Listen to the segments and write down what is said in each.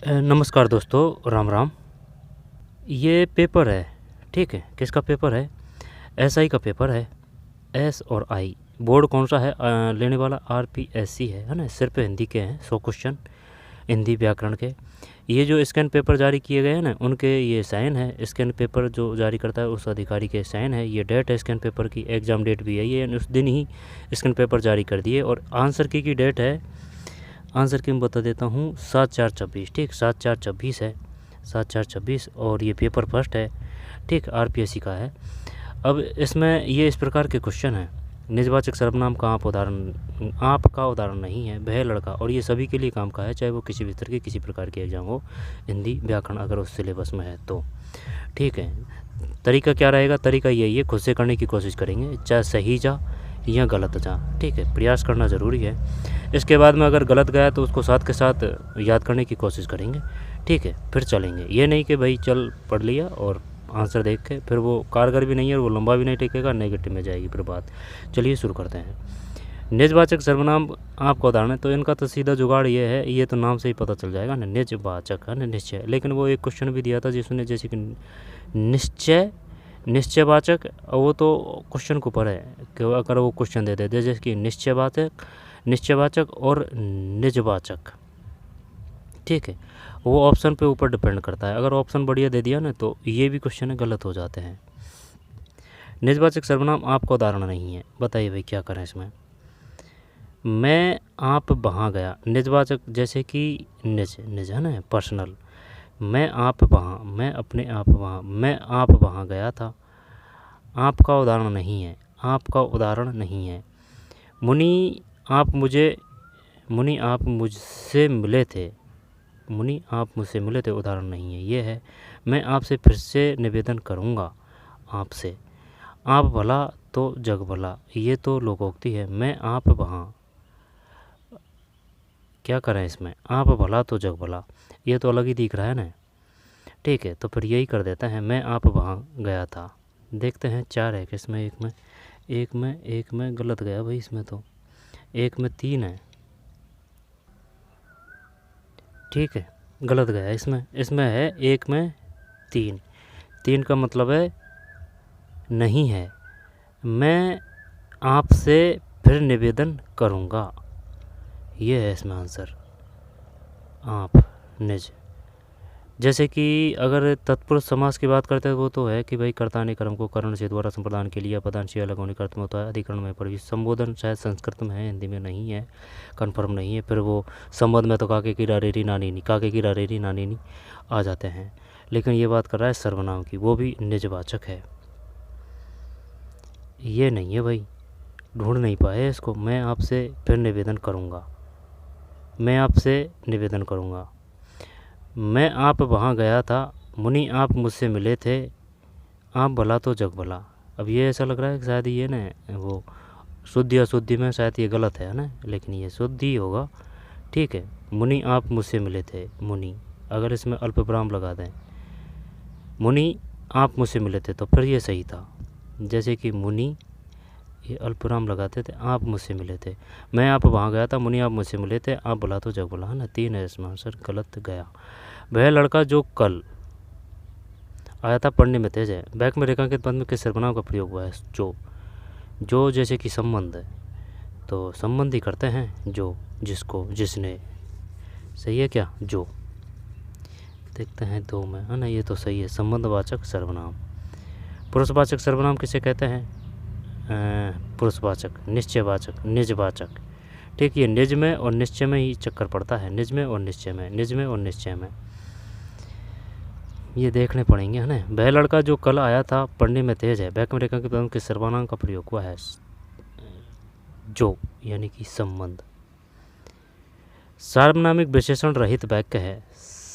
नमस्कार दोस्तों, राम राम। ये पेपर है, ठीक है। किसका पेपर है? एसआई का पेपर है। एस और आई बोर्ड कौन सा है? लेने वाला आरपीएससी है ना। सिर्फ हिंदी के हैं 100 क्वेश्चन, हिंदी व्याकरण के। ये जो स्कैन पेपर जारी किए गए हैं ना, उनके ये साइन है। स्कैन पेपर जो जारी करता है उस अधिकारी के साइन है। ये डेट है स्कैन पेपर की, एग्ज़ाम डेट भी है ये, उस दिन ही स्कैन पेपर जारी कर दिए। और आंसर की डेट है, आंसर की मैं बता देता हूँ, 7/4/26। ठीक, 7/4/26 है, 7/4/26। और ये पेपर फर्स्ट है, ठीक, आरपीएससी का है। अब इसमें ये इस प्रकार के क्वेश्चन हैं। निजवाचक सर्वनाम का आप का उदाहरण नहीं है, वह लड़का। और ये सभी के लिए काम का है, चाहे वो किसी भी स्तर के किसी प्रकार के एग्जाम हो, हिंदी व्याकरण अगर उस सिलेबस में है तो। ठीक है, तरीका क्या रहेगा? तरीका यही है, खुद से करने की कोशिश करेंगे, चाहे सही जा या गलत जा। ठीक है, प्रयास करना ज़रूरी है। इसके बाद में अगर गलत गया तो उसको साथ के साथ याद करने की कोशिश करेंगे। ठीक है, फिर चलेंगे। ये नहीं कि भाई चल पढ़ लिया और आंसर देख के, फिर वो कारगर भी नहीं है और वो लंबा भी नहीं टिकेगा, नेगेटिव में जाएगी फिर बात। चलिए शुरू करते हैं। निजवाचक सर्वनाम आपका उदाहरण है, तो इनका तो सीधा जुगाड़ ये है, ये तो नाम से ही पता चल जाएगा ना, निजवाचक है ना, निश्चय। लेकिन वो एक क्वेश्चन भी दिया था जिसने जैसे कि निश्चयवाचक, वो तो क्वेश्चन के ऊपर है कि अगर वो क्वेश्चन दे दे जैसे कि निश्चयवाचक और निजवाचक। ठीक है, वो ऑप्शन पे ऊपर डिपेंड करता है। अगर ऑप्शन बढ़िया दे दिया ना तो ये भी क्वेश्चन गलत हो जाते हैं। निजवाचक सर्वनाम आपका उदाहरण नहीं है, बताइए भाई क्या करें इसमें। मैं आप वहाँ गया, निजवाचक जैसे कि निज है ना, पर्सनल। मैं आप वहाँ, मैं अपने आप वहाँ, मैं आप वहाँ गया था, आपका उदाहरण नहीं है, आपका उदाहरण नहीं है। मुनि आप मुझसे मिले थे, मुनि आप मुझसे मिले थे, उदाहरण नहीं है, ये है। मैं आपसे फिर से निवेदन करूँगा, आपसे। आप भला तो जग भला, ये तो लोकोक्ति है। मैं आप वहाँ, क्या करें इसमें? आप भला तो जग भला, ये तो अलग ही दिख रहा है ना। ठीक है, तो फिर यही कर देते हैं, मैं आप वहाँ गया था। देखते हैं 4 है किसमें, एक में गलत गया भाई इसमें तो, एक में 3 है। ठीक है, गलत गया इसमें है एक में 3 का मतलब है नहीं है। मैं आपसे फिर निवेदन करूँगा, ये है इसमें आंसर, आप, निज। जैसे कि अगर तत्पुरुष समास की बात करते हैं, वो तो है कि भाई कर्तानि कर्म को करण से द्वारा संप्रदान के लिए अपदान से अलग होने का अर्थ में होता है। अधिकरण में पर संबोधन शायद संस्कृत में है, हिंदी में नहीं है, कंफर्म नहीं है। फिर वो संबंध में तो काके की रारेरी नानी काके की रारेरी नानी आ जाते हैं। लेकिन ये बात कर रहा है सर्वनाम की, वो भी निजवाचक है। ये नहीं है भाई, ढूंढ नहीं पाए इसको। मैं आपसे फिर निवेदन करूँगा, मैं आपसे निवेदन करूँगा। मैं आप वहाँ गया था, मुनि आप मुझसे मिले थे, आप भला तो जग भला। अब ये ऐसा लग रहा है कि शायद ये ना वो शुद्धि अशुद्धि में शायद ये गलत है ना, लेकिन ये शुद्ध ही होगा। ठीक है, मुनि आप मुझसे मिले थे, मुनि अगर इसमें अल्पविराम लगा दें, मुनि आप मुझसे मिले थे, तो फिर ये सही था। जैसे कि मुनि ये अल्पविराम लगाते थे, आप मुझसे मिले थे। मैं आप वहाँ गया था, मुनि आप मुझसे मिले थे, आप भला तो जग भला, है ना। 3 है इसमें आंसर, गलत गया। वह लड़का जो कल आया था पढ़ने में तेज है। बैक में रेखांकित पद में किस सर्वनाम का प्रयोग हुआ है? जो जैसे कि संबंध है, तो संबंध ही करते हैं, जो, जिसको, जिसने। सही है क्या? जो। देखते हैं 2 में, है ना, ये तो सही है, संबंधवाचक सर्वनाम। पुरुषवाचक सर्वनाम किसे कहते हैं? पुरुषवाचक, निश्चयवाचक, निजवाचक। ठीक, ये निज में और निश्चय में ही चक्कर पड़ता है, निज में और निश्चय में, निज में और निश्चय में, ये देखने पड़ेंगे, है ना। वह लड़का जो कल आया था पढ़ने में तेज है। बैक में रेखा के पदों के सर्वनाम का प्रयोग हुआ है, जो, यानी कि संबंध। सार्वनामिक विशेषण रहित वाक्य है,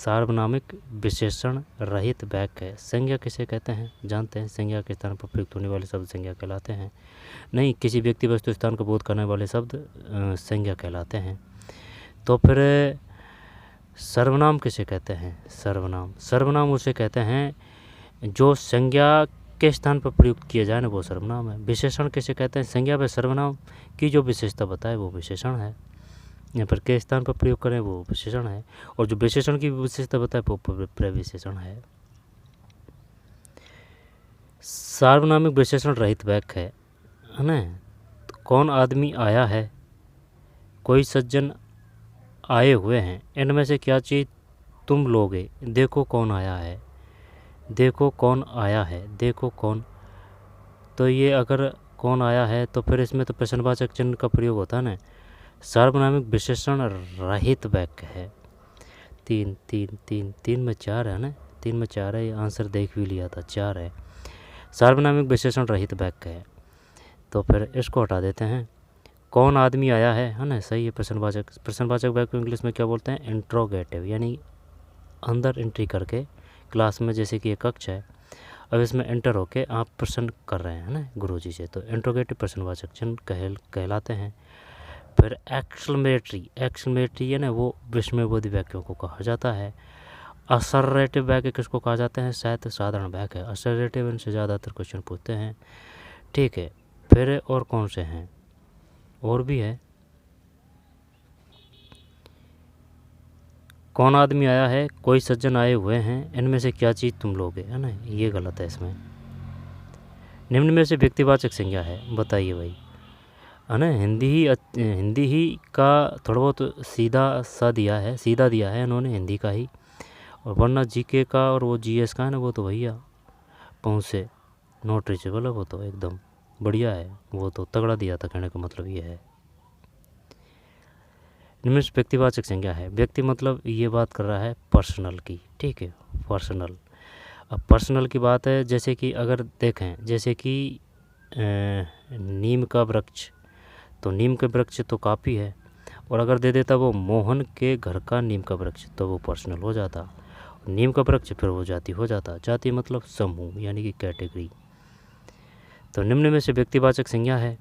सार्वनामिक विशेषण रहित वाक्य है। संज्ञा किसे कहते हैं? जानते हैं, संज्ञा के स्थान पर प्रयुक्त होने वाले शब्द संज्ञा कहलाते हैं। नहीं, किसी व्यक्ति वस्तु स्थान को बोध करने वाले शब्द संज्ञा कहलाते हैं। तो फिर सर्वनाम किसे कहते हैं? सर्वनाम उसे कहते हैं जो संज्ञा के स्थान पर प्रयुक्त किए जाए ना, वो सर्वनाम है। विशेषण किसे कहते हैं? संज्ञा व सर्वनाम की जो विशेषता बताए वो विशेषण है। यहाँ पर के स्थान पर प्रयोग करें वो विशेषण है, और जो विशेषण की विशेषता बताए वो प्रविशेषण है। सार्वनामिक विशेषण रहित वाक्य है ना। तो कौन आदमी आया है, कोई सज्जन आए हुए हैं, इनमें से क्या चीज़ तुम लोगे, देखो कौन आया है, देखो कौन आया है, देखो कौन। तो ये अगर कौन आया है तो फिर इसमें तो प्रश्नवाचक चिन्ह का प्रयोग होता है ना। सार्वनामिक विशेषण रहित वाक्य है। 3 में 4 है ना, 3 में 4 है, ये आंसर देख भी लिया था, 4 है। सार्वनामिक विशेषण रहित वाक्य है, तो फिर इसको हटा देते हैं। कौन आदमी आया है ना, सही है। प्रश्नवाचक वाक्य इंग्लिश में क्या बोलते हैं, इंट्रोगेटिव, यानी अंदर एंट्री करके क्लास में, जैसे कि ये कक्ष है, अब इसमें एंटर होके आप प्रश्न कर रहे हैं ना गुरुजी से, तो इंट्रोगेटिव प्रश्नवाचक चिन्ह कहलाते हैं। फिर एक्सक्लेमेटरी है ना, वो विस्मयबोधी वाक्यों को कहा जाता है। असर्रेटिव वाक्य किसको कहा जाता है, शायद साधारण वाक्य है। असर्रेटिव इनसे ज़्यादातर क्वेश्चन पूछते हैं, ठीक है। फिर और कौन से हैं, और भी है। कौन आदमी आया है, कोई सज्जन आए हुए हैं, इनमें से क्या चीज़ तुम लोगे, है ना, ये गलत है इसमें। निम्न में से व्यक्तिवाचक संज्ञा है, बताइए भाई, है ना। हिंदी ही का थोड़ा बहुत सीधा दिया है इन्होंने, हिंदी का ही। और वरना जीके का और वो जीएस का है ना, वो तो भैया पहुँच से नॉट रीचेबल है, वो तो एकदम बढ़िया है, वो तो तगड़ा दिया था, कहने का मतलब ये है। निम्न से व्यक्तिवाचक संज्ञा है, व्यक्ति मतलब ये बात कर रहा है पर्सनल की, ठीक है, पर्सनल। अब पर्सनल की बात है, जैसे कि अगर देखें, जैसे कि नीम का वृक्ष, तो नीम के वृक्ष तो काफ़ी है, और अगर दे देता वो मोहन के घर का नीम का वृक्ष, तो वो पर्सनल हो जाता। नीम का वृक्ष फिर वो जाति हो जाता, जाति मतलब समूह, यानी कि कैटेगरी। तो निम्न में से व्यक्तिवाचक संज्ञा है,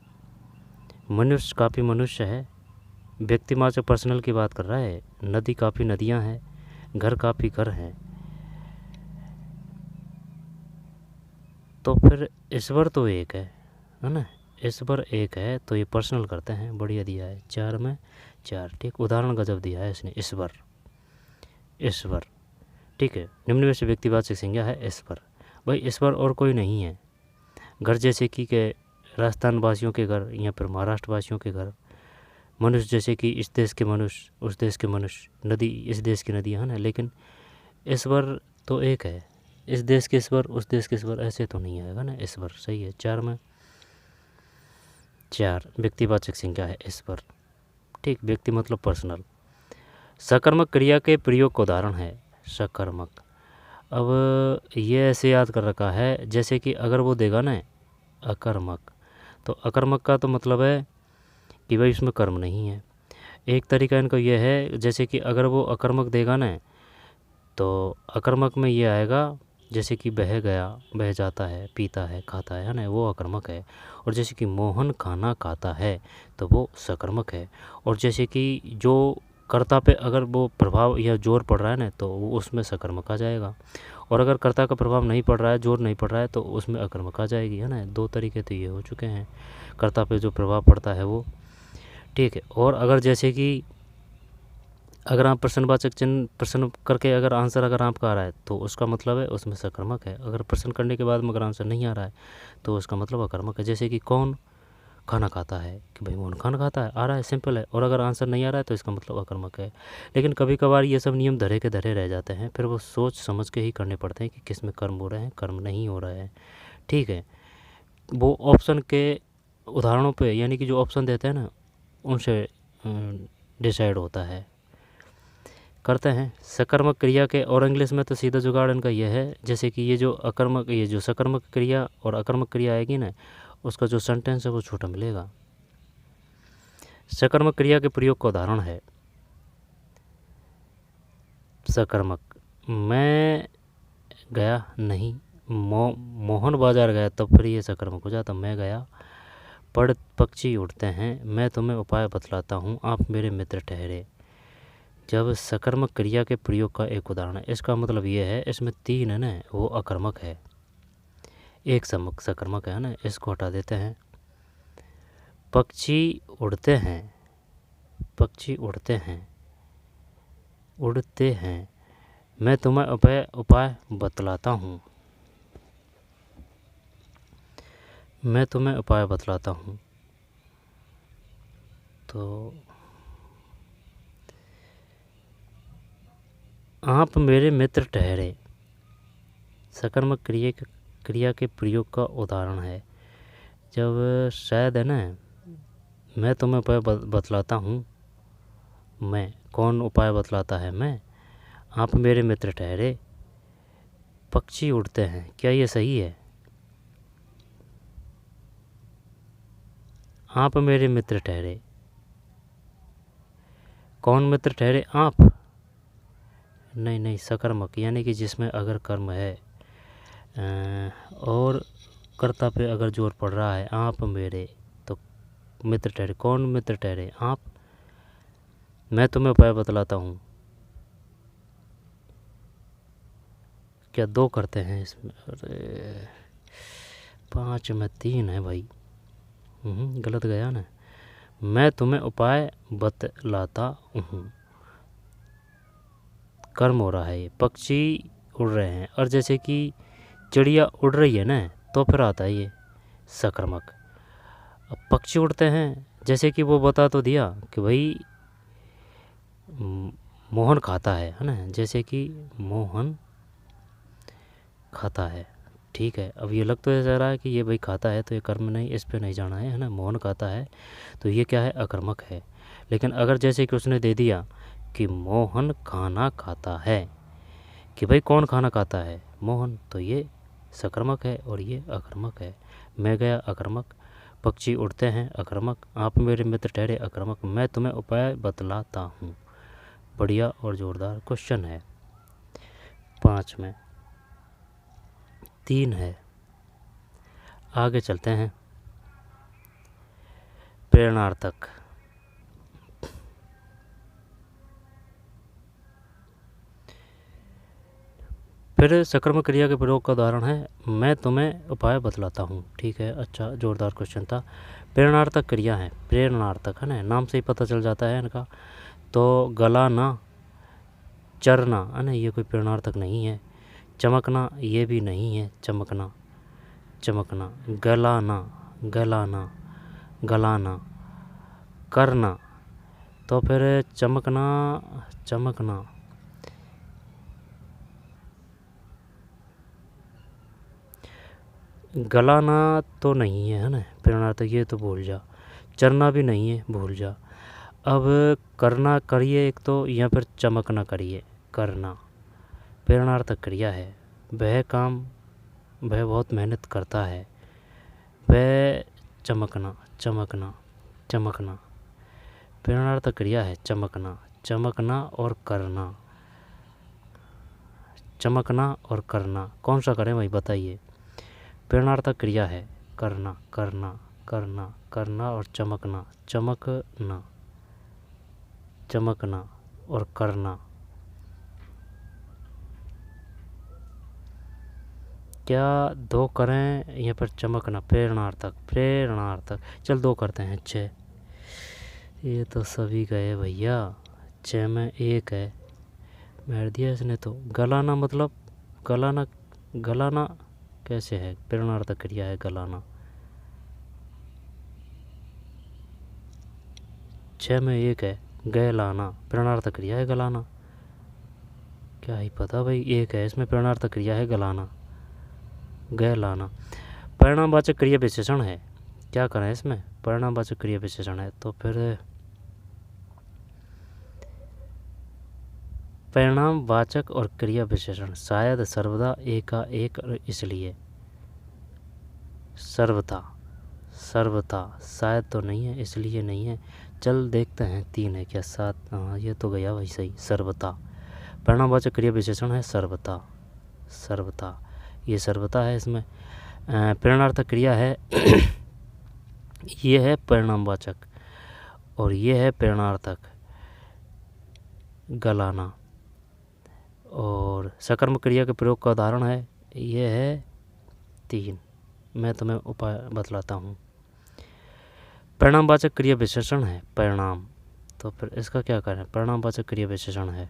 मनुष्य काफ़ी मनुष्य है, व्यक्तिवाचक पर्सनल की बात कर रहा है, नदी काफ़ी नदियाँ हैं, घर काफ़ी घर हैं। तो फिर ईश्वर तो एक है ना, ईश्वर एक है, तो ये पर्सनल करते हैं, बढ़िया दिया है, 4 में 4, ठीक। उदाहरण गजब दिया है इसने, ईश्वर, ठीक है। निम्न में से व्यक्तिवाचक संज्ञा है ईश्वर, भाई ईश्वर और कोई नहीं है। घर जैसे कि के राजस्थान वासियों के घर, या फिर महाराष्ट्र वासियों के घर। मनुष्य जैसे कि इस देश के मनुष्य, उस देश के मनुष्य। नदी इस देश की नदियाँ है ना, लेकिन ईश्वर तो एक है, इस देश के ईश्वर, उस देश के ईश्वर, ऐसे तो नहीं आएगा ना ईश्वर, सही है। 4 में 4 व्यक्तिवाचक संज्ञा है ईश्वर, ठीक। व्यक्ति मतलब पर्सनल। सकर्मक क्रिया के प्रयोग का उदाहरण है सकर्मक। अब ये ऐसे याद कर रखा है, जैसे कि अगर वो देगा ना अकर्मक, तो अकर्मक का तो मतलब है कि भाई उसमें कर्म नहीं है। एक तरीका इनका यह है, जैसे कि अगर वो अकर्मक देगा ना, तो अकर्मक में ये आएगा, जैसे कि बह गया, बह जाता है, पीता है, खाता है ना, वो अकर्मक है। और जैसे कि मोहन खाना खाता है, तो वो सकर्मक है। और जैसे कि जो कर्ता पे अगर वो प्रभाव या जोर पड़ रहा है ना, तो वो उसमें सकर्मक आ जाएगा। और अगर कर्ता का प्रभाव नहीं पड़ रहा है, जोर नहीं पड़ रहा है, तो उसमें अकर्मक आ जाएगी, है ना। 2 तरीके तो ये हो चुके हैं, कर्ता पे जो प्रभाव पड़ता है वो, ठीक है। और अगर जैसे कि अगर आप प्रश्नवाचक चिन्ह प्रश्न करके अगर आंसर अगर आपका आ रहा है, तो उसका मतलब है उसमें सकर्मक है। अगर प्रश्न करने के बाद में अगर आंसर नहीं आ रहा है, तो उसका मतलब अकर्मक है। जैसे कि कौन खाना खाता है, कि भाई मोहन खाना खाता है, आ रहा है, सिंपल है। और अगर आंसर नहीं आ रहा है, तो इसका मतलब अकर्मक है। लेकिन कभी कभार ये सब नियम धरे के धरे रह जाते हैं, फिर वो सोच समझ के ही करने पड़ते हैं कि किस में कर्म हो रहे हैं, कर्म नहीं हो रहा है, ठीक है। वो ऑप्शन के उदाहरणों पे, यानी कि जो ऑप्शन देते हैं ना, उनसे डिसाइड होता है। करते हैं सकर्मक क्रिया के, और इंग्लिश में तो सीधा जुगाड़ इनका यह है, जैसे कि ये जो सकर्मक क्रिया और अकर्मक क्रिया आएगी ना, उसका जो सेंटेंस है वो छोटा मिलेगा। सकर्मक क्रिया के प्रयोग का उदाहरण है सकर्मक, मैं गया नहीं, मोहन बाजार गया, तब फिर ये सकर्मक हो जाता, मैं गया। पक्षी उड़ते हैं, मैं तुम्हें उपाय बतलाता हूँ, आप मेरे मित्र ठहरे। जब सकर्मक क्रिया के प्रयोग का एक उदाहरण है, इसका मतलब ये है, इसमें 3 है ना, वो अकर्मक है, एक सकर्मक है ना, इसको हटा देते हैं। पक्षी उड़ते हैं, पक्षी उड़ते हैं, उड़ते हैं। मैं तुम्हें उपाय बतलाता हूँ, मैं तुम्हें उपाय बतलाता हूँ। तो आप मेरे मित्र ठहरे, सकर्मक क्रिया के प्रयोग का उदाहरण है। जब शायद है ना, मैं तुम्हें उपाय बतलाता हूँ, मैं कौन उपाय बतलाता है? मैं। आप मेरे मित्र ठहरे, पक्षी उड़ते हैं, क्या ये सही है? आप मेरे मित्र ठहरे, कौन मित्र ठहरे? आप। नहीं, सकर्मक यानी कि जिसमें अगर कर्म है और कर्ता पे अगर जोर पड़ रहा है, आप मेरे, तो मित्र ठहरे। कौन मित्र ठहरे? आप। मैं तुम्हें उपाय बतलाता हूँ, क्या 2 करते हैं इसमें? अरे 5 में 3 है भाई, गलत गया ना। मैं तुम्हें उपाय बतलाता हूँ, कर्म हो रहा है, ये पक्षी उड़ रहे हैं, और जैसे कि चिड़िया उड़ रही है ना, तो फिर आता है ये सकर्मक। अब पक्षी उड़ते हैं, जैसे कि वो बता तो दिया कि भाई मोहन खाता है ना, जैसे कि मोहन खाता है, ठीक है। अब ये लग तो ऐसा रहा है कि ये भाई खाता है, तो ये कर्म नहीं, इस पे नहीं जाना है ना। मोहन खाता है तो ये क्या है? अकर्मक है। लेकिन अगर जैसे कि उसने दे दिया कि मोहन खाना खाता है, कि भाई कौन खाना खाता है? मोहन, तो ये सकर्मक है और ये अकर्मक है। मैं गया अकर्मक, पक्षी उड़ते हैं अकर्मक, आप मेरे मित्र ठहरे अकर्मक, मैं तुम्हें उपाय बतलाता हूँ। बढ़िया और ज़ोरदार क्वेश्चन है। 5 में 3 है। आगे चलते हैं। प्रेरणार्थक। फिर सकर्मक क्रिया के प्रयोग का उदाहरण है, मैं तुम्हें उपाय बतलाता हूँ, ठीक है। अच्छा, जोरदार क्वेश्चन था। प्रेरणार्थक क्रिया है, प्रेरणार्थक है ना, नाम से ही पता चल जाता है इनका। तो गलाना, चरना है ना, ये कोई प्रेरणार्थक नहीं है। चमकना, ये भी नहीं है, चमकना, चमकना। गलाना, गलाना, गलाना। करना, तो फिर चमकना, चमकना। गलाना तो नहीं है ना प्रेरणार्थक, ये तो भूल जा। चरना भी नहीं है, भूल जा। अब करना करिए एक तो, या फिर चमकना करिए। करना प्रेरणार्थक क्रिया है। वह काम, वह बहुत मेहनत करता है। वह चमकना, चमकना, चमकना। प्रेरणार्थक क्रिया है चमकना, चमकना और करना, चमकना और करना। कौन सा करें भाई बताइए? प्रेरणार्थक क्रिया है करना, करना, करना, करना और चमकना, चमकना, चमकना और करना। क्या 2 करें या फिर चमकना? प्रेरणार्थक, प्रेरणार्थक, चल 2 करते हैं। 6, ये तो सभी गए भैया। 6 में 1 है, मार दिया इसने तो। गलाना मतलब, गलाना, गलाना कैसे है? प्रेरणार्थक क्रिया है गलाना। 6 में 1 है, गहलाना प्रेरणार्थक क्रिया है गलाना। क्या ही पता भाई, 1 है इसमें, प्रेरणार्थक क्रिया है गलाना, गहलाना। परिणामवाचक क्रिया विशेषण है, क्या करें इसमें? परिणामवाचक क्रिया विशेषण है, तो फिर परिणामवाचक और क्रिया विशेषण शायद सर्वदा एकाएक, इसलिए सर्वथा, सर्वथा शायद तो नहीं है, इसलिए नहीं है। चल देखते हैं 3 है क्या? 7, हाँ ये तो गया भाई सही। सर्वथा परिणामवाचक क्रिया विशेषण है, सर्वथा, सर्वथा, ये सर्वथा है इसमें। प्रेरणार्थक क्रिया है ये है परिणामवाचक, और ये है प्रेरणार्थक, गलाना। और सकर्मक क्रिया के प्रयोग का उदाहरण है, ये है 3। मैं तुम्हें उपाय बतलाता हूँ। परिणामवाचक क्रिया विशेषण है परिणाम, तो फिर इसका क्या करें, परिणामवाचक क्रिया विशेषण है।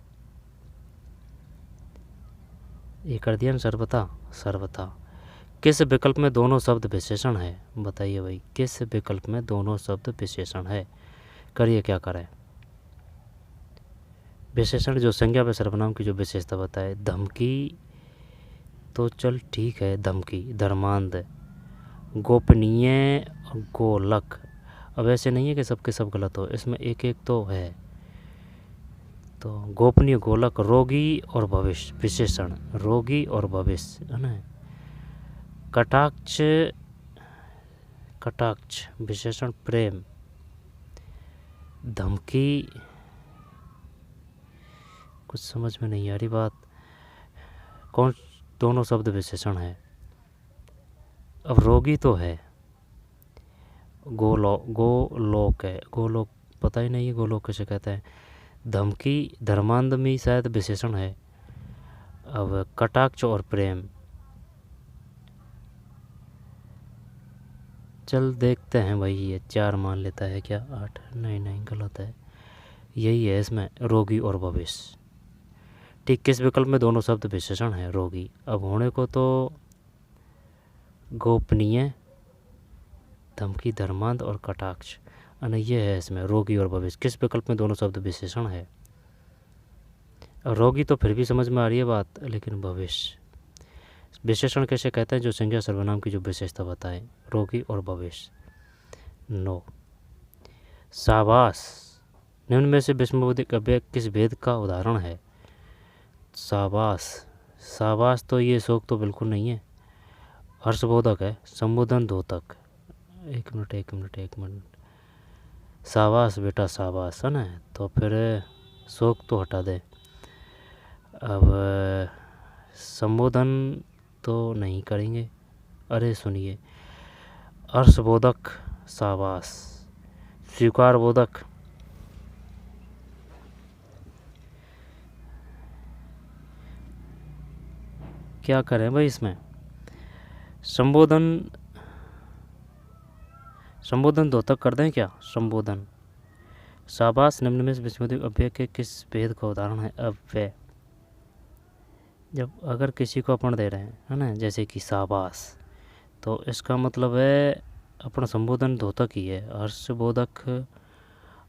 ये कर दिया ना, सर्वथा। सर्वथा किस विकल्प में दोनों शब्द विशेषण है, बताइए भाई, किस विकल्प में दोनों शब्द विशेषण है। करिए क्या करें। विशेषण जो संज्ञा व सर्वनाम की जो विशेषता बताए, धमकी तो चल ठीक है, धमकी, धर्मांध, गोपनीय, गोलक। अब ऐसे नहीं है कि सबके सब गलत हो, इसमें एक एक तो है। तो गोपनीय, गोलक, रोगी और भविष्य विशेषण, रोगी और भविष्य है ना। कटाक्ष, कटाक्ष विशेषण प्रेम, धमकी कुछ समझ में नहीं आ रही बात, कौन दोनों शब्द विशेषण है। अब रोगी तो है, गोलोक है, गोलोक पता ही नहीं है गोलोक कैसे कहते हैं। धमकी, धर्मांध में शायद विशेषण है। अब कटाक्ष और प्रेम, चल देखते हैं भाई, ये 4 मान लेता है क्या, 8, नहीं गलत है, यही है इसमें, रोगी और भविष्य। ठीक, किस विकल्प में दोनों शब्द विशेषण है, रोगी। अब होने को तो गोपनीय, धमकी, धर्मांध और कटाक्ष, और ये है इसमें रोगी और भविष्य। किस विकल्प में दोनों शब्द विशेषण है। रोगी तो फिर भी समझ में आ रही है बात, लेकिन भविष्य विशेषण कैसे कहते हैं, जो संज्ञा सर्वनाम की जो विशेषता बताए, रोगी और भविष्य। नो। शाबाश निम्न में से विस्मयबोधक अव्यय किस भेद का उदाहरण है। शाबाश, शाबाश तो ये शोक तो बिल्कुल नहीं है, हर्षबोधक है, संबोधन द्योतक। एक मिनट, शाबाश बेटा शाबाश है ना, तो फिर शोक तो हटा दे। अब संबोधन तो नहीं करेंगे। अरे सुनिए, हर्षबोधक शाबाश, स्वीकार बोधक, क्या करें भाई इसमें, संबोधन द्योतक कर दें क्या, संबोधन। शाबाश निम्न में से विस्मयबोधक अव्यय के किस भेद का उदाहरण है। अव्यय जब अगर किसी को अपन दे रहे हैं है ना, जैसे कि शाबाश, तो इसका मतलब है अपना संबोधन द्योतक ही है। हर्षबोधक,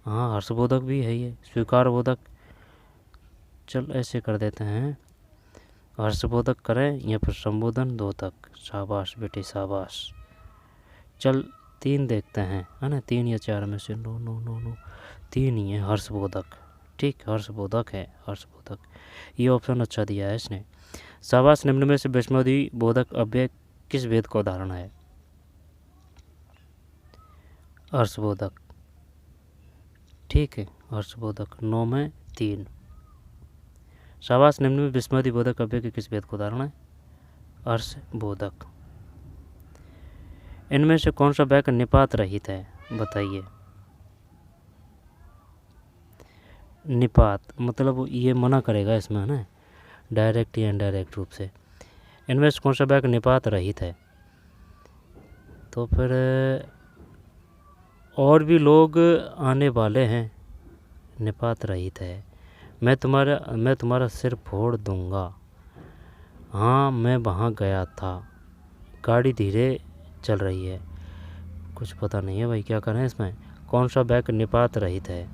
हाँ हर्षबोधक भी है ये, स्वीकार बोधक, चल ऐसे कर देते हैं, हर्षबोधक करें या फिर संबोधन द्योतक। शाबाश बेटे शाबाश। चल 3 देखते हैं है ना, 3 या 4 में से, नो 3 ही है हर्षबोधक। ठीक, हर्षबोधक है, हर्षबोधक, ये ऑप्शन अच्छा दिया है इसने। शाबाश निम्न में से विस्मयबोधक अव्यय किस भेद का उदाहरण है। हर्षबोधक, ठीक है, हर्षबोधक 9 में 3। शाबाश निम्न में विस्मयबोधक अव्यय के किस भेद का उदाहरण है। हर्षबोधक। इनमें से कौन सा वाक्य निपात रहित है, बताइए। निपात मतलब ये मना करेगा इसमें है ना, डायरेक्ट या इनडायरेक्ट रूप से। इनमें से कौन सा वाक्य निपात रहित है, तो फिर और भी लोग आने वाले हैं, निपात रहित है। मैं तुम्हारा सिर फोड़ दूंगा, हाँ मैं वहाँ गया था, गाड़ी धीरे चल रही है। कुछ पता नहीं है भाई, क्या करें इसमें, कौन सा वाक्य निपात रहित है।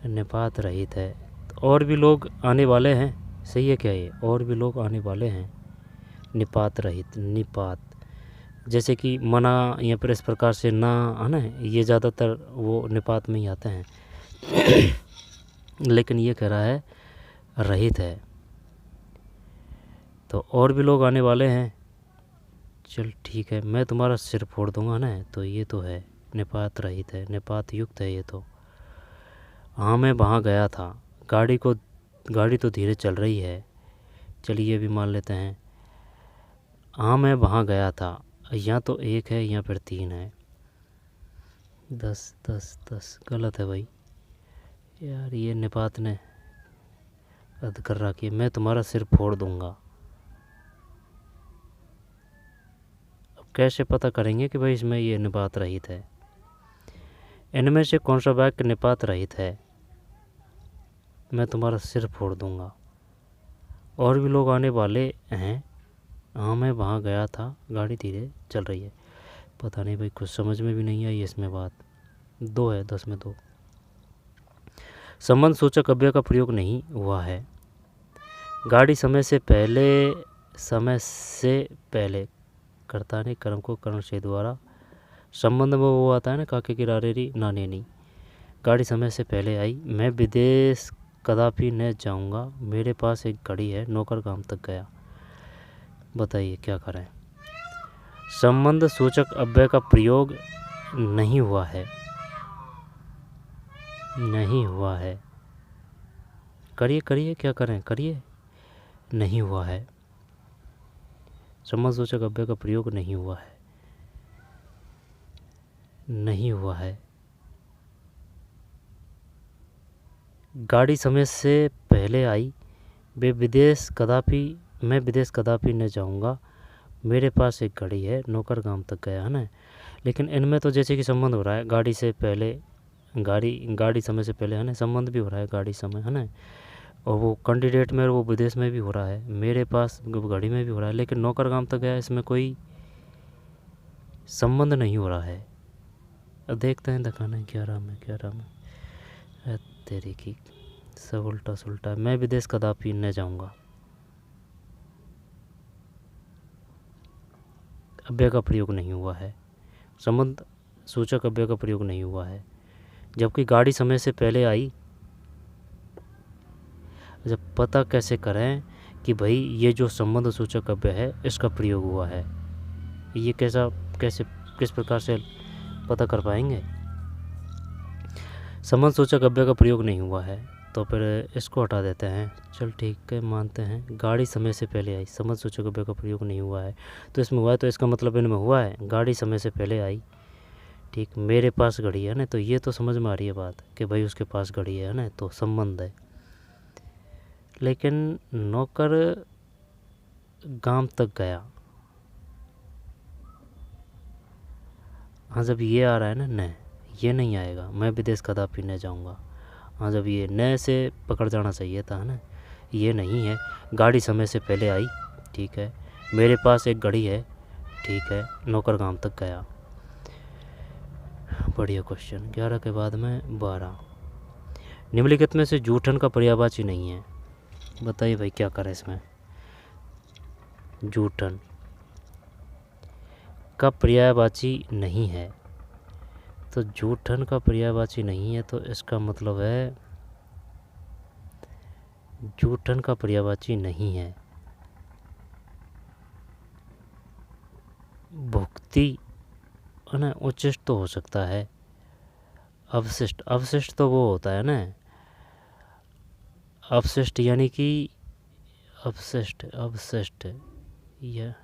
निपात रहित है, और भी लोग आने वाले हैं, सही है क्या ये, और भी लोग आने वाले हैं, निपात रहित। निपात जैसे कि मना या फिर इस प्रकार से ना है ना, ये ज़्यादातर वो निपात में ही आते हैं लेकिन ये कह रहा है रहित है, तो और भी लोग आने वाले हैं। चल ठीक है, मैं तुम्हारा सिर फोड़ दूंगा ना, तो ये तो है निपात रहित है, निपात युक्त है ये तो। हाँ मैं वहाँ गया था, गाड़ी तो धीरे चल रही है, चलिए भी मान लेते हैं। हाँ मैं वहाँ गया था, या तो 1 है या फिर 3 है। 10 गलत है भाई यार, ये निपात ने रद्द कर रखी है। मैं तुम्हारा सिर फोड़ दूंगा, अब कैसे पता करेंगे कि भाई इसमें ये निपात रहित है। इनमें से कौन सा वाक्य निपात रहित है? मैं तुम्हारा सिर फोड़ दूंगा। और भी लोग आने वाले हैं। हाँ, मैं वहाँ गया था। गाड़ी धीरे चल रही है। पता नहीं भाई, कुछ समझ में भी नहीं आई इसमें बात। 2 है, 10 में 2। संबंध सूचक अव्यय का प्रयोग नहीं हुआ है। गाड़ी समय से पहले कर्ता ने कर्म को कर्ण से द्वारा। संबंध में वो आता है ना, काके की रारेरी नाने नहीं। गाड़ी समय से पहले आई। मैं विदेश कदापि न जाऊंगा। मेरे पास एक घड़ी है। नौकर काम तक गया। बताइए क्या करें? संबंध सूचक अव्यय का प्रयोग नहीं हुआ है। नहीं हुआ है। करिए क्या करें, करिए। नहीं हुआ है। संबंध सूचक अव्यय का प्रयोग नहीं हुआ है। नहीं हुआ है। गाड़ी समय से पहले आई। मैं विदेश कदापि न जाऊंगा। मेरे पास एक घड़ी है। नौकर काम तक गया, है ना। लेकिन इनमें तो जैसे कि संबंध हो रहा है गाड़ी से पहले, गाड़ी समय से पहले, है ना। संबंध भी हो रहा है गाड़ी समय, है ना। और वो कैंडिडेट में और वो विदेश में भी हो रहा है। मेरे पास घड़ी में भी हो रहा है। लेकिन नौकर काम तक गया, इसमें कोई संबंध नहीं हो रहा है। अब देखते हैं दिखाना है क्या राम है। तेरी की सब उल्टा सुल्टा। मैं विदेश कदापि न जाऊंगा। अव्यय का प्रयोग नहीं हुआ है। संबंध सूचक अव्यय का प्रयोग नहीं हुआ है। जबकि गाड़ी समय से पहले आई। जब पता कैसे करें कि भाई ये जो संबंध सूचक अव्यय है इसका प्रयोग हुआ है? ये किस प्रकार से पता कर पाएंगे? संबंध सूचक अव्यय का प्रयोग नहीं हुआ है, तो फिर इसको हटा देते हैं। चल ठीक है, मानते हैं। गाड़ी समय से पहले आई। संबंध सूचक अव्यय का प्रयोग नहीं हुआ है, तो इसमें हुआ है, तो इसका मतलब इनमें हुआ है। गाड़ी समय से पहले आई, ठीक। मेरे पास घड़ी है ना, तो ये तो समझ में आ रही है बात कि भाई उसके पास घड़ी है ना, तो संबंध है। लेकिन नौकर गांव तक गया। हाँ, जब ये आ रहा है ना न, ये नहीं आएगा। मैं विदेश कदापि न जाऊंगा। हाँ, जब ये न से पकड़ जाना चाहिए था, है ना। ये नहीं है। गाड़ी समय से पहले आई, ठीक है। मेरे पास एक घड़ी है, ठीक है। नौकर गांव तक गया। बढ़िया क्वेश्चन। 11 के बाद में 12। निम्नलिखित में से जूठन का पर्यायवाची नहीं है। बताइए भाई क्या करें इसमें? जूठन का पर्यायवाची नहीं है, तो जूठन का पर्यायवाची नहीं है, तो इसका मतलब है जूठन का पर्यायवाची नहीं है। भुक्ति, है ना। उच्चिष्ट तो हो सकता है। अवशिष्ट तो वो होता है ना। अवशिष्ट यानी कि अवशिष्ट या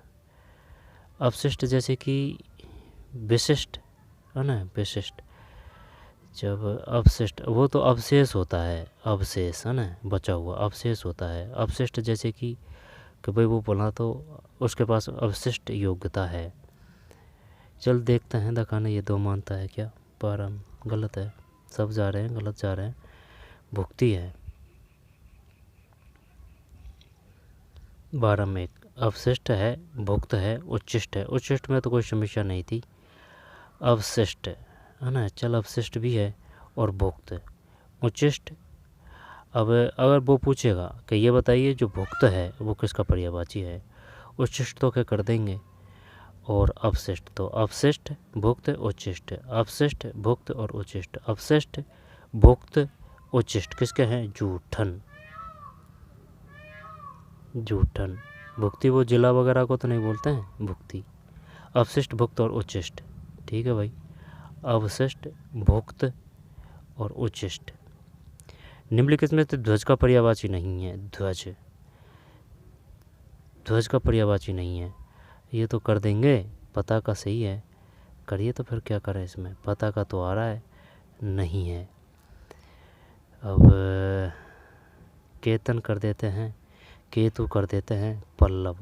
अवशिष्ट जैसे कि विशिष्ट, है ना। विशिष्ट जब अवशिष्ट, वो तो अवशेष होता है। अवशेष, है ना, बचा हुआ अवशेष होता है। अवशिष्ट जैसे कि भाई वो बोला तो उसके पास अवशिष्ट योग्यता है। चल देखते हैं दिखाना ये 2 मानता है क्या। 12 गलत है। सब जा रहे हैं, गलत जा रहे हैं। भुक्ति है। 12 में एक अवशिष्ट है, भुक्त है, उच्चिष्ट है। उच्चिष्ट में तो कोई समस्या नहीं थी। अवशिष्ट, है ना। चल अवशिष्ट भी है और भुक्त, उच्चिष्ट। अब अगर वो पूछेगा कि ये बताइए जो भुक्त है वो किसका पर्यायवाची है, उच्चिष्ट तो क्या कर देंगे। और अवशिष्ट तो अवशिष्ट, भुक्त, उच्चिष्ट। अवशिष्ट, भुक्त और उच्चिष्ट। अवशिष्ट, भुक्त, उच्चिष्ट किसके हैं? जूठन। जूठन। भुक्ति वो जिला वगैरह को तो नहीं बोलते हैं भुक्ति। अवशिष्ट, भुक्त और उच्चिष्ट, ठीक है भाई। अवशिष्ट, भुक्त और उच्चिष्ट। निम्नलिखित में तो ध्वज का पर्यायवाची नहीं है। ध्वज का पर्यायवाची नहीं है। ये तो कर देंगे। पता का सही है, करिए। तो फिर क्या करें इसमें? पता का तो आ रहा है, नहीं है। अब केतन कर देते हैं, केतु कर देते हैं, पल्लव।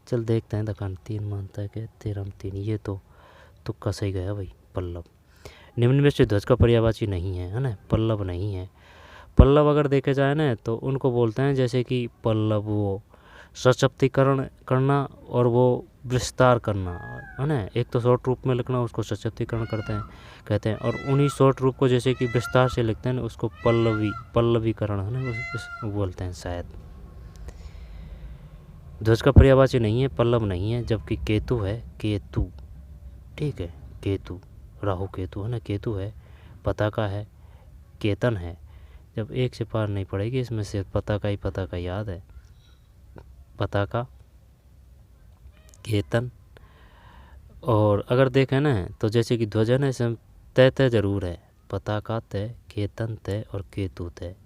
चल देखते हैं दुकान। 3 मानता है कि 13 में 3, ये तो तुक्का सही गया भाई, पल्लव। निम्न में से ध्वज का पर्यायवाची नहीं है ना, पल्लव नहीं है। पल्लव अगर देखे जाए ना तो उनको बोलते हैं जैसे कि पल्लव वो सशक्तिकरण करना और वो विस्तार करना है ना। एक तो शॉर्ट रूप में लिखना उसको सशक्तिकरण कहते हैं, और उन्हीं शॉर्ट रूप को जैसे कि विस्तार से लिखते हैं ना उसको पल्लवीकरण है ना बोलते हैं शायद। ध्वज का पर्यायवाची नहीं है, पल्लव नहीं है, जबकि केतु है, केतु, ठीक है, केतु, राहु केतु है ना, केतु है, पताका है, केतन है। जब एक से पार नहीं पड़ेगी इसमें से पताका याद है, पताका, केतन। और अगर देखें ना तो जैसे कि ध्वज है ना इसमें तय जरूर है, पताका तय, केतन तय और केतु तय,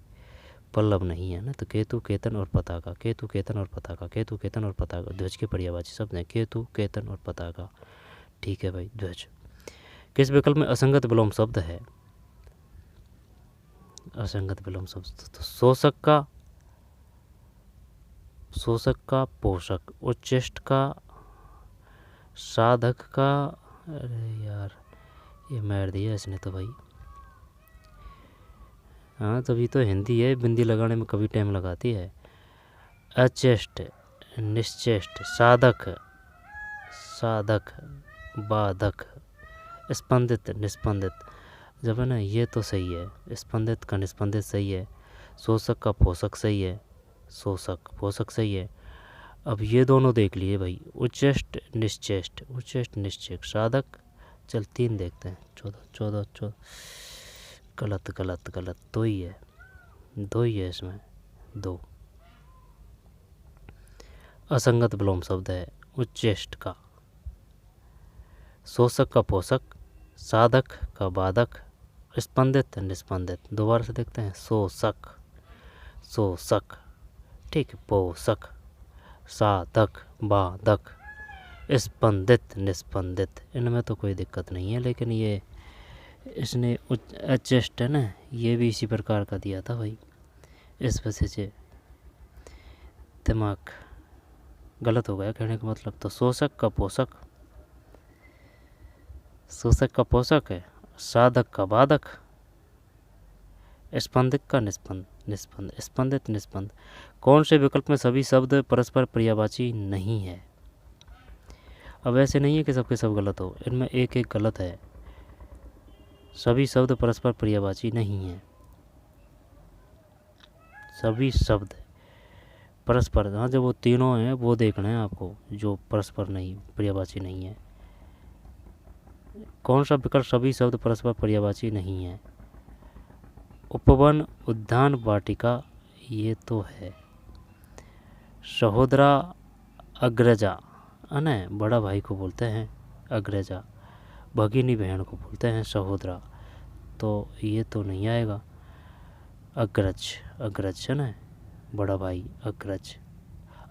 पल्लव नहीं है ना। तो केतु, केतन और पताका, केतु, केतन और पताका, केतु, केतन और पताका ध्वज के पर्यायवाची शब्द हैं, केतु, केतन और पताका। ठीक है भाई, ध्वज। किस विकल्प में असंगत विलोम शब्द है? असंगत विलोम शब्द तो शोषक का, पोषक, उच्चिष्ट का, साधक का। अरे यार ये मार दिया इसने तो भाई। हाँ तभी तो हिंदी है, बिंदी लगाने में कभी टाइम लगाती है। अचेष्ट, निश्चेष्ट, साधक, बाधक, स्पंदित, निस्पंदित। जब है ना ये तो सही है, स्पंदित का निस्पंदित सही है, शोषक का पोषक सही है, पोषक सही है। अब ये दोनों देख लिए भाई, उच्चेष्ट निश्चेष्ट, साधक। चल 3 देखते हैं, 14 गलत, दो ही है इसमें, 2। असंगत विलोम शब्द है उच्चेष्ट का, शोषक का पोषक, साधक का बाधक, स्पंदित निस्पंदित। दोबारा से देखते हैं, शोषक, ठीक, पोषक, साधक, बाधक, स्पंदित निस्पंदित। इनमें तो कोई दिक्कत नहीं है, लेकिन ये इसने अचेष्ट है ना, ये भी इसी प्रकार का दिया था भाई, इस वजह से दिमाग गलत हो गया कहने का मतलब। तो शोषक का पोषक है, साधक का बाधक, स्पंदित का स्पंदित निस्पंद। कौन से विकल्प में सभी शब्द परस्पर पर्यायवाची नहीं है? अब ऐसे नहीं है कि सबके सब गलत हो, इनमें एक गलत है। सभी शब्द परस्पर पर्यायवाची नहीं है, सभी शब्द परस्पर, हाँ जब वो तीनों हैं वो देखना है आपको, जो परस्पर नहीं पर्यायवाची नहीं है। कौन सा विकल्प सभी शब्द परस्पर पर्यायवाची नहीं है? उपवन, उद्यान, वाटिका, ये तो है। सहोदरा, अग्रजा है ना, बड़ा भाई को बोलते हैं अग्रजा, भगिनी बहन को बोलते हैं सहोदरा, तो ये तो नहीं आएगा। अग्रज है ना, बड़ा भाई, अग्रज।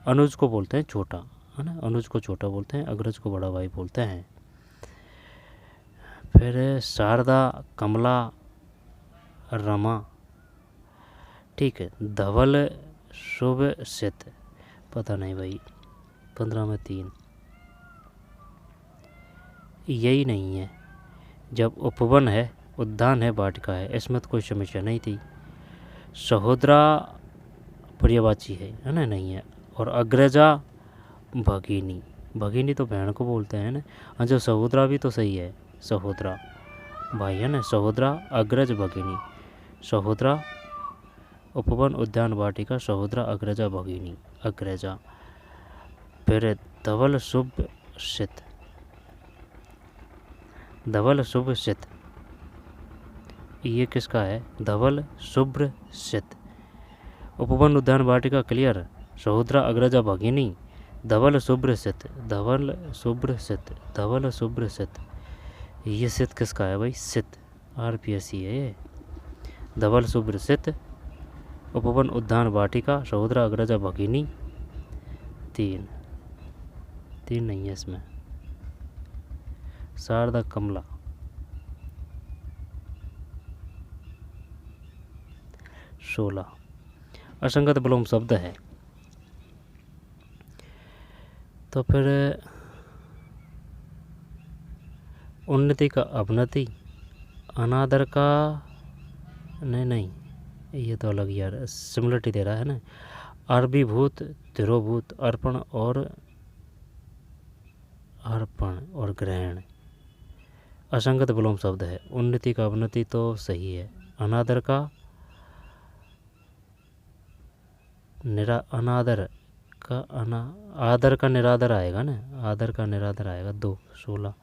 अनुज को बोलते हैं छोटा है ना, अनुज को छोटा बोलते हैं, अग्रज को बड़ा भाई बोलते हैं। फिर शारदा, कमला, रमा, ठीक है। धवल, शुभ, सित, पता नहीं भाई, 15 में 3 यही नहीं है। जब उपवन है, उद्यान है, वाटिका है, इसमें तो कोई समस्या नहीं थी। सहोदरा पर्यायवाची है ना, नहीं है। और अग्रजा, भगिनी तो बहन को बोलते हैं ना। हाँ जो सहोदरा भी तो सही है, सहोदरा भाई है ना, सहोदरा, अग्रज, भगिनी, सहोदरा, उपवन, उद्यान, वाटिका, सहोदरा, अग्रजा, भगिनी, अग्रजा। फिर धवल, शुभ, सित, धवल, शुभ, सित, ये किसका है? धवल, शुभ्र, सित। उपवन, उद्यान, वाटिका क्लियर, सहोदरा, अग्रजा, भगिनी, धवल, शुभ्र, सित, धवल, शुभ्र, सित, धवल, शुभ्र, सित। ये सित किसका है भाई? सित, RPSC है ये। धवल, शुभ्र, सित, उपवन, उद्यान, वाटिका, सहोदरा, अग्रजा, भगिनी, 3 नहीं है इसमें। शारदा, कमला, सोलह असंगत विलोम शब्द है। तो फिर उन्नति का अवनति, अनादर का नहीं, ये तो अलग यार, सिमिलरिटी दे रहा है ना। अर्भीभूत, तिरोभूत, अर्पण और ग्रहण असंगत विलोम शब्द है। उन्नति का अवनति तो सही है। अनादर का आदर का निरादर आएगा ना, आदर का निरादर आएगा 2 16,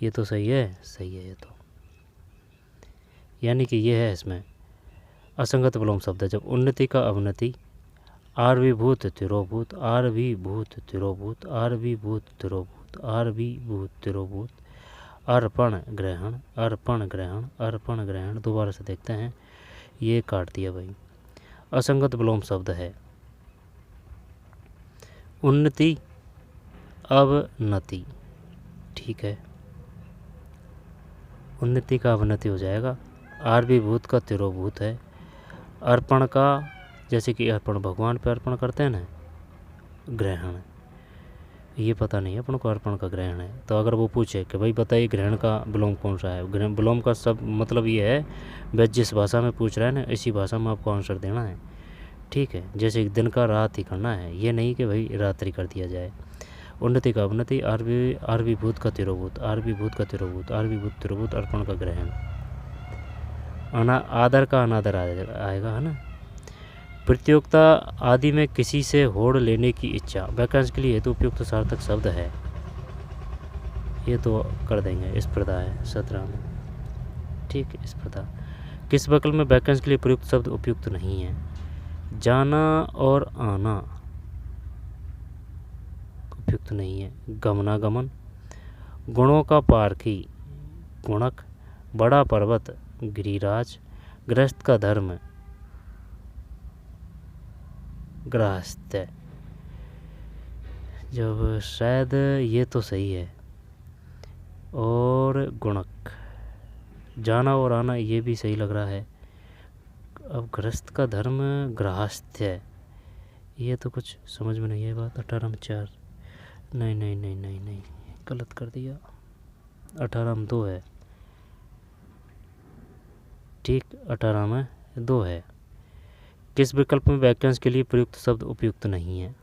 ये तो सही है ये तो, यानी कि ये है इसमें असंगत विलोम शब्द है। जब उन्नति का अवनति, आर्वीभूत तिरोभूत, आर्वीभूत तिरोभूत, आर्वीभूत तिरोभूत, आर्वीभूत तिरोभूत, अर्पण ग्रहण, अर्पण ग्रहण, अर्पण ग्रहण। दोबारा से देखते हैं, ये काट दिया भाई। असंगत विलोम शब्द है उन्नति अवनति, ठीक है, उन्नति का अवनति हो जाएगा। आर्वीभूत का तिरोभूत है। अर्पण का, जैसे कि अर्पण भगवान पे अर्पण करते हैं ना, ग्रहण, ये पता नहीं है अपन को अर्पण का ग्रहण है। तो अगर वो पूछे कि भाई बताइए ग्रहण का विलोम कौन सा है, विलोम का सब मतलब ये है, वह जिस भाषा में पूछ रहा है ना, इसी भाषा में आपको आंसर देना है, ठीक है। जैसे दिन का रात ही करना है, ये नहीं कि भाई रात्रि कर दिया जाए। उन्नति का अवनति, आर्वीभूत का तिरोभूत, आर्वीभूत का तिरोभूत, आर्वीभूत तिरोभूत, अर्पण का ग्रहण। आदर का अनादर आएगा, है ना। प्रतियोगिता आदि में किसी से होड़ लेने की इच्छा, वाक्यांश के लिए हेतु उपयुक्त सार्थक शब्द है, ये तो कर देंगे। स्पर्धा है 17 में, ठीक है, स्पर्धा। किस विकल्प में वाक्यांश के लिए प्रयुक्त शब्द उपयुक्त नहीं है? जाना और आना उपयुक्त नहीं है। गमनागमन, गुणों का पारखी, गुणक, बड़ा पर्वत, गिरिराज, गृहस्थ का धर्म, गृहस्थ। जब शायद ये तो सही है, और गुणक, जाना और आना ये भी सही लग रहा है। अब गृहस्थ का धर्म गृहस्थ है, ये तो कुछ समझ में नहीं है बात। 18 में 4, नहीं, गलत कर दिया। 18 में 2 है, ठीक, 18 में 2 है। किस विकल्प में वाक्यांश के लिए प्रयुक्त शब्द उपयुक्त नहीं है?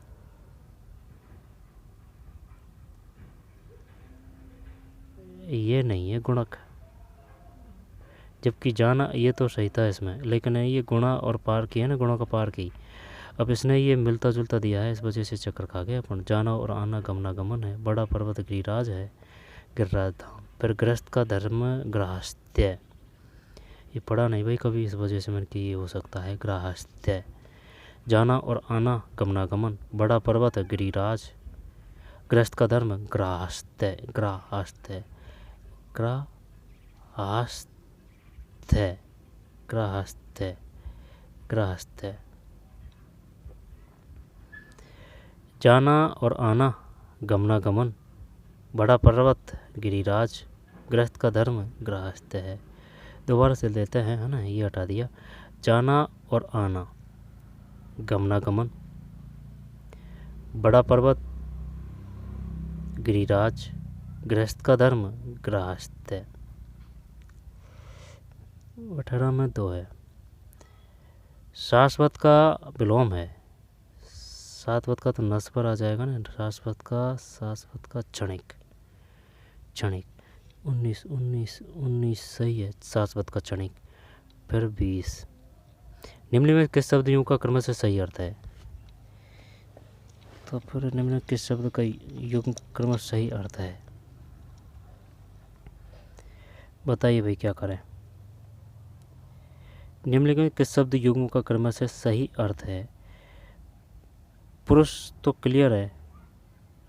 ये नहीं है गुणक, जबकि जाना ये तो सही था इसमें, लेकिन ये गुणा और पार की है ना, गुणों का पार की। अब इसने ये मिलता जुलता दिया है, इस वजह से चक्कर खा गया अपन। जाना और आना गमनागमन है, बड़ा पर्वत गिरिराज है, गिरिराज धाम। फिर गृहस्थ का धर्म गृहस्थ्य, ये पढ़ा नहीं भाई कभी, इस वजह से मैंने कि ये हो सकता है गृहस्थ्य। जाना और आना गमनागमन, बड़ा पर्वत गिरिराज, गृहस्थ का धर्म गृहस्थ्य, गृहस्थ्य, गृहस्थ्य, गृहस्थ्य, गृहस्थ्य। जाना और आना गमनागमन, बड़ा पर्वत गिरिराज, गृहस्थ का धर्म गृहस्थ है। दोबारा से लेते हैं, है ना, ये हटा दिया। जाना और आना गमनागमन, बड़ा पर्वत गिरिराज, गृहस्थ का धर्म गृहस्थ है। 18 में 2 है। शाश्वत का विलोम है, शाश्वत का तो नस पर आ जाएगा ना, शाश्वत का क्षणिक, क्षणिक। 19 सही है, शाश्वत का क्षणिक। फिर 20, निम्न में किस शब्द युग का क्रमशः सही अर्थ है? तो फिर निम्न में किस शब्द का युग क्रमशः सही अर्थ है, बताइए भाई, क्या करें? निम्नलिखित में किस शब्द युग्म का क्रमशः सही अर्थ है? पुरुष तो क्लियर है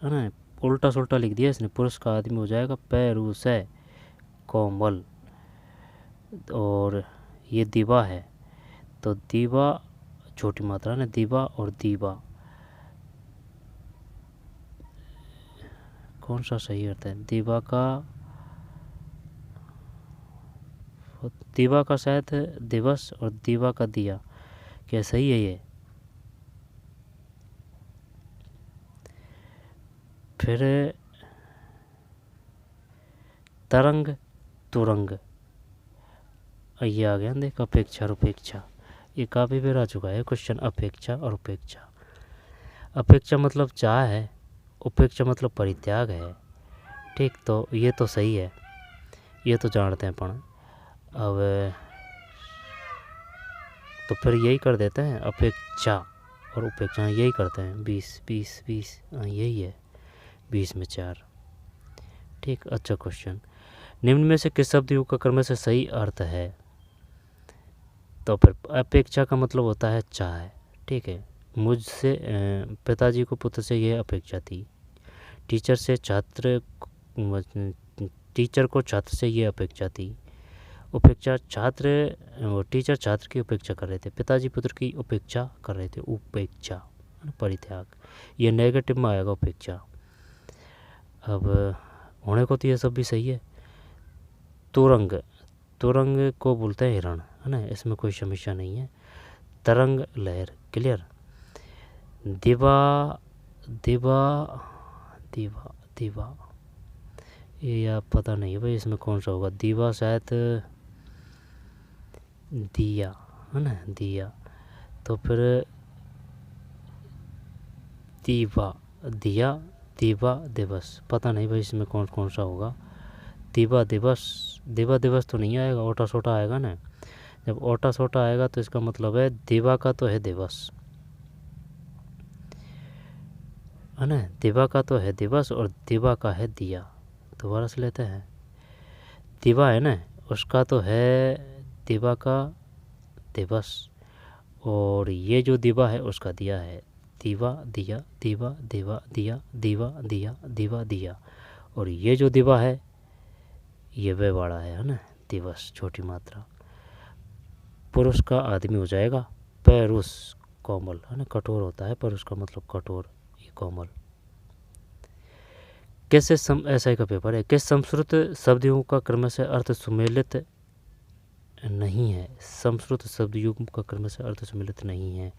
ना, उल्टा सुल्टा लिख दिया इसने। पुरुष का आदमी हो जाएगा पैरुष है, कोमल। और ये दीवा है, तो दीवा छोटी मात्रा ने, दीवा और दीवा, कौन सा सही अर्थ है? दीवा का शायद दिवस, और दीवा का दिया, क्या सही है ये? फिर तरंग तुरंग, ये आ गया देख, अपेक्षा और उपेक्षा। ये काफ़ी बार आ चुका है क्वेश्चन, अपेक्षा और उपेक्षा। अपेक्षा मतलब चाह है, उपेक्षा मतलब परित्याग है। ठीक, तो ये तो सही है, ये तो जानते हैं अपन। अब तो फिर यही कर देते हैं, अपेक्षा और उपेक्षा यही करते हैं। 20 20 20, यही है, 20 में 4। ठीक, अच्छा क्वेश्चन। निम्न में से किस शब्द युग का क्रम से सही अर्थ है? तो फिर अपेक्षा का मतलब होता है चाह। ठीक है, मुझसे पिताजी को पुत्र से यह अपेक्षा थी। टीचर को छात्र से ये अपेक्षा थी। उपेक्षा टीचर छात्र की उपेक्षा कर रहे थे, पिताजी पुत्र की उपेक्षा कर रहे थे। उपेक्षा परित्याग, ये नेगेटिव में आएगा उपेक्षा। अब होने को तो ये सब भी सही है। तुरंग को बोलते हैं हिरण, है ना, इसमें कोई समस्या नहीं है। तरंग लहर, क्लियर। दिवा दिवा दिवा दिवा, ये आप पता नहीं है भाई इसमें कौन सा होगा। दिवा शायद दिया, है ना, दिया। तो फिर दिवा, दिया, दिवा दिवस, पता नहीं भाई इसमें कौन सा होगा। दिवा दिवस तो नहीं आएगा, ओटा सोटा आएगा ना। जब ओटा सोटा आएगा तो इसका मतलब है दिवा का तो है दिवस, है ना। दिवा का तो है दिवस और दिवा का है दिया। दोबारा से लेते हैं। दिवा है ना, उसका तो है दिवा का दिवस, और ये जो दिवा है उसका दिया है। दिवा दिया, दिवा दिवा दिया, दिवा दिया, दिवा दिया। और ये जो दिवा है ये वे वाला है ना, दिवस, छोटी मात्रा। पुरुष का आदमी हो जाएगा पैरुष, कोमल, है ना, कठोर होता है पर उसका मतलब कठोर, ये कोमल। कैसे ऐसा का पेपर है। किस संस्कृत शब्दयों का क्रम से अर्थ सुमेलित नहीं है? संस्कृत शब्द युग का क्रम से अर्थ सम्मिलित नहीं है।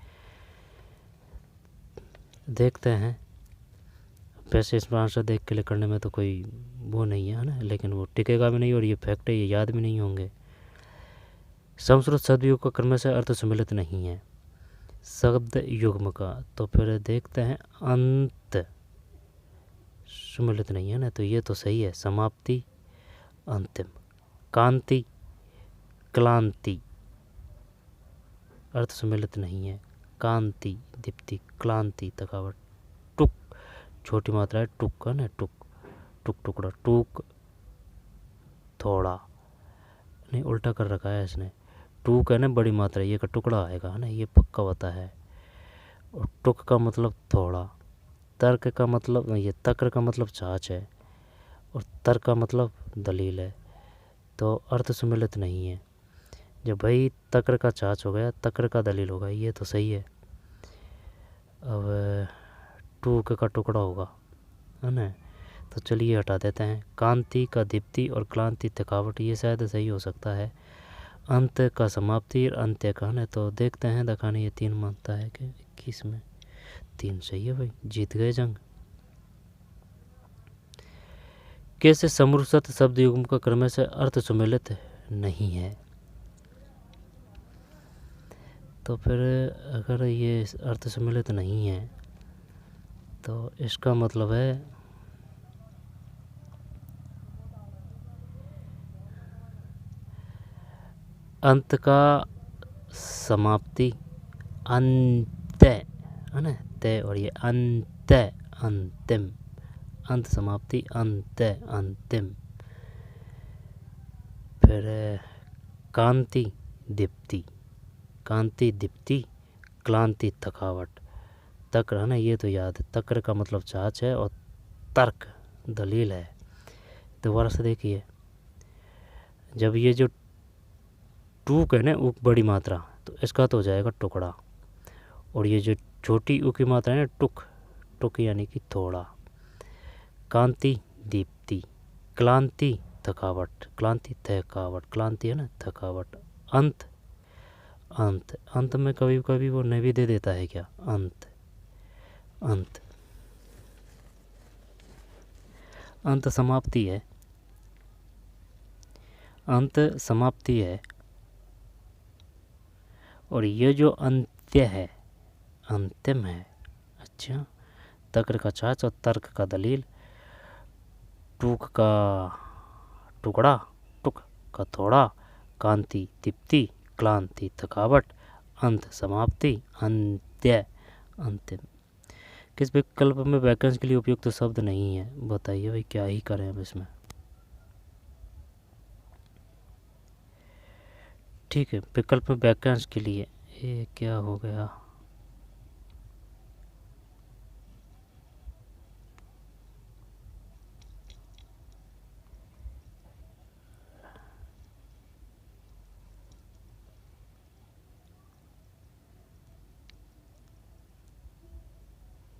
देखते हैं, वैसे इसमें आंसर देख के लिए करने में तो कोई वो नहीं है ना, लेकिन वो टिकेगा भी नहीं और ये फैक्ट है, ये याद भी नहीं होंगे। संस्कृत शब्द युग का क्रम से अर्थ सम्मिलित नहीं है शब्द युग्म का। तो फिर देखते हैं, अंत सम्मिलित नहीं है ना, तो ये तो सही है। समाप्ति, अंतिम। कांति, क्लांति, अर्थ सम्मिलित नहीं है। कांति, दीप्ति, क्लांति, थकावट। टुक, छोटी मात्रा है, टुक, है ना, टुक, टुक टुकड़ा, टूक, थोड़ा नहीं, उल्टा कर रखा है इसने। टूक है ना बड़ी मात्रा, ये का टुकड़ा आएगा, है ना, ये पक्का होता है। और टुक का मतलब थोड़ा। तर्क का मतलब, ये तक्र का मतलब छाछ है, और तर्क का मतलब दलील है। तो अर्थ सम्मिलित नहीं है। जब भाई तक्र का छाछ हो गया, तक्र का दलील होगा, ये तो सही है। अब टूक का टुकड़ा होगा, है ना, तो चलिए हटा देते हैं। कांति का दीप्ति और क्लांति थकावट, ये शायद सही हो सकता है। अंत का समाप्ति और अंत्य का, है, तो देखते हैं दिखाने, ये 3 मानता है कि 21 में 3 सही है भाई, जीत गए जंग। कैसे समरूपत शब्द युग्म का क्रम से अर्थ सम्मिलित नहीं है? तो फिर अगर ये अर्थ सम्मिलित नहीं है तो इसका मतलब है अंत का समाप्ति, अंत्य, है ना, तय, और ये अंत्य, अंतिम। अंत समाप्ति, अंत्य अंतिम। फिर कांति दीप्ति, कांति दीप्ति, क्लांति थकावट। तक्र, है ना, ये तो याद है, तक्र का मतलब छाछ है और तर्क दलील है। दोबारा से देखिए, जब ये जो टूक है ना, ऊ बड़ी मात्रा, तो इसका तो हो जाएगा टुकड़ा। और ये जो छोटी ऊ की मात्रा है ना, टुक, टुक यानी कि थोड़ा। कांति दीप्ति, क्लांति थकावट, क्लांति थकावट, क्लांति है ना, थकावट। अंत, अंत, अंत में कभी कभी वो नहीं भी दे देता है क्या, अंत, अंत। अंत समाप्ति है, अंत समाप्ति है, और ये जो अंत्य है, अंतिम है। अच्छा, तक्र का छाछ और तर्क का दलील, टूक का टुकड़ा, टुक का थोड़ा, कांति दीप्ति, क्लांति थकावट, अंत समाप्ति, अंत्य अंतिम। किस विकल्प में वाक्यांश के लिए उपयुक्त तो शब्द नहीं है? बताइए भाई, क्या ही करें अब इसमें। ठीक है, विकल्प में वाक्यांश के लिए ये क्या हो गया?